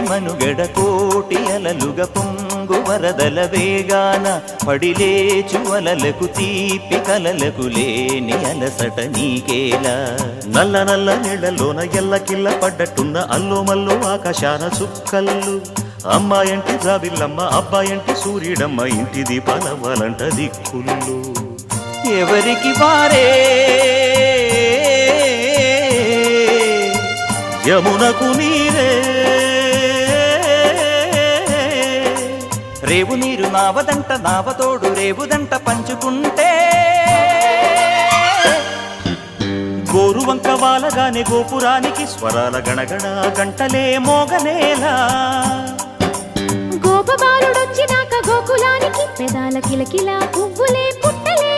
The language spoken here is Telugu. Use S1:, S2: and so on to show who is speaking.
S1: మనుగడ కోటి అలలుగ పొంగు వరదల వేగాన పడిలేచు అలలకు తీపి కలలకు లేని అలసట నీకేలా
S2: నల్ల నల్ల నీళ్లలోన ఎల్లకిల్ల పడ్డట్టున్న అల్లో మల్లో ఆకాశాన చుక్కల్లు అమ్మాయంటి జాబిల్లమ్మ అబ్బాయంటి సూర్యుడమ్మ ఇంటి దీపాలవ్వాలంట దిక్కుళ్ళు
S1: ఎవరికి వారే
S2: యమునకు నీరే
S1: రేవు నీరు నావదంట నావతోడు రేవుదంట పంచుకుంటే
S2: గోరువంక వాలగానే గోపురానికి స్వరాల గణగణ గంటలే మోగనేలా
S3: గోపబాలుడొచ్చినాక గోకులానికి పెదాల కిలకిల పువ్వులే పుట్టలే